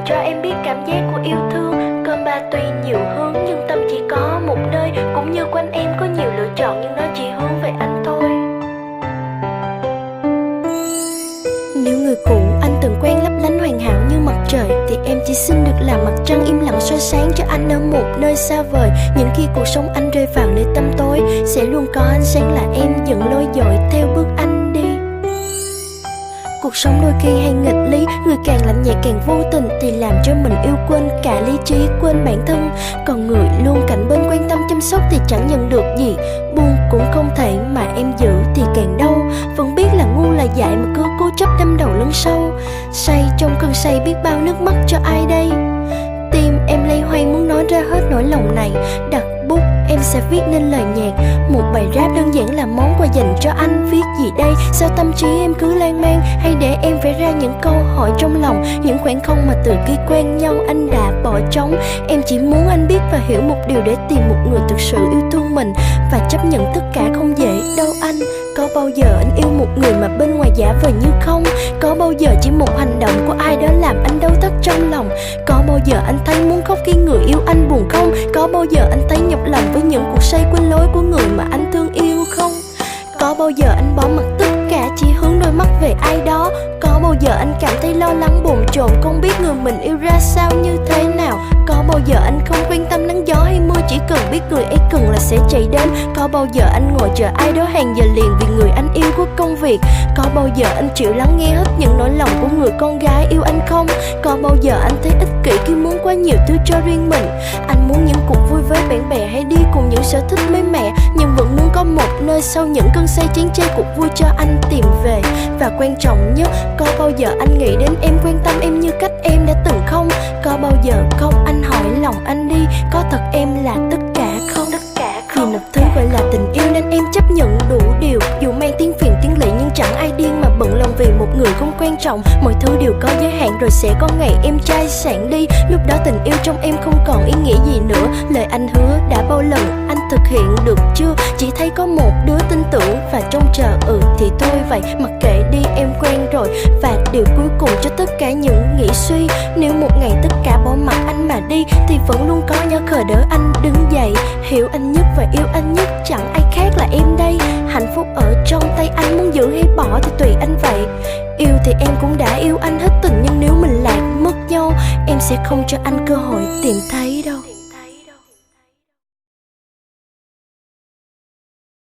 cho em biết cảm giác của yêu thương. Cơm ba tuy nhiều hướng nhưng tâm chỉ có một nơi. Cũng như quanh em có nhiều lựa chọn nhưng nó chỉ hướng về anh thôi. Nếu người cũ anh từng quen lấp lánh hoàn hảo như mặt trời, thì em chỉ xin được làm mặt trăng im lặng soi sáng cho anh ở một nơi xa vời. Những khi cuộc sống anh rơi vào nơi tăm tối, sẽ luôn có ánh sáng là em dẫn lối dội theo bước anh đi. Cuộc sống đôi khi hay nghịch lý, người càng lạnh nhạt càng vô tình, thì làm cho mình yêu quên cả lý trí, quên bản thân. Còn người luôn cạnh bên quan tâm chăm sóc thì chẳng nhận được gì. Buông cũng không thể mà em giữ thì càng đau. Vẫn biết là ngu là dại mà cứ cố chấp đâm đầu lấn sâu. Say trong cơn say biết bao nước mắt cho ai đây. Tim em lay hoay muốn nói ra hết nỗi lòng này. Đặt bút em sẽ viết nên lời nhạc, một bài rap đơn giản là món quà dành cho anh. Viết gì đây, sao tâm trí em cứ lan man, hay để em vẽ ra những câu hỏi trong lòng. Những khoảng không mà từ khi quen nhau anh đã bỏ trống. Em chỉ muốn anh biết và hiểu một điều, để tìm một người thực sự yêu thương mình và chấp nhận tất cả không dễ đâu anh. Có bao giờ anh yêu một người mà bên ngoài giả vờ như không? Có bao giờ chỉ một hành động của ai đó làm anh đau thắt trong lòng? Có bao giờ anh thấy muốn khóc khi người yêu anh buồn không? Có bao giờ anh thấy nhọc lòng với những cuộc say quên lối của người mà anh thương yêu không? Có bao giờ anh bỏ mặc tất cả chỉ hướng đôi mắt về ai đó? Có bao giờ anh cảm thấy lo lắng bồn chồn, không biết người mình yêu ra sao như thế nào? Có bao giờ anh không quan tâm nắng gió hay mưa, chỉ cần biết người ấy cần là sẽ chạy đến? Có bao giờ anh ngồi chờ ai đó hàng giờ liền vì người anh yêu có công việc? Có bao giờ anh chịu lắng nghe hết những nỗi lòng của người con gái yêu anh không? Có bao giờ anh thấy ích kỷ khi muốn quá nhiều thứ cho riêng mình? Anh muốn những cuộc vui với bạn bè hay đi cùng những sở thích mới mẻ, nhưng vẫn muốn có một nơi sau những cơn say chán chê cuộc vui cho anh tìm về. Và quan trọng nhất, có bao giờ anh nghĩ đến em, quan tâm em như cách em đã từng không? Có bao giờ không anh hỏi lòng anh đi, có thật em là tất cả không? Vì một thứ gọi là tình yêu nên em chấp nhận đủ điều. Dù mang tiếng phiền tiếng lỵ nhưng chẳng ai điên mà bận lòng vì một người không quan trọng. Mọi thứ đều có giới hạn rồi sẽ có ngày em chai sạn đi. Lúc đó tình yêu trong em không còn ý nghĩa gì nữa. Lời anh hứa đã bao lần anh thực hiện được chưa? Chỉ thấy có một đứa tin tưởng và trông chờ, thì thôi vậy, mặc kệ đi em quen rồi. Và điều cuối cùng cho tất cả những nghĩ suy, nếu một ngày tất cả bỏ mặc anh mà đi, thì vẫn luôn có nhỏ khờ đỡ anh đứng dậy. Hiểu anh nhất và yêu anh nhất chẳng ai khác là em đây. Hạnh phúc ở trong tay anh, muốn giữ hay bỏ thì tùy anh vậy. Yêu thì em cũng đã yêu anh hết tình, nhưng nếu mình lạc mất nhau, em sẽ không cho anh cơ hội tìm thấy đâu.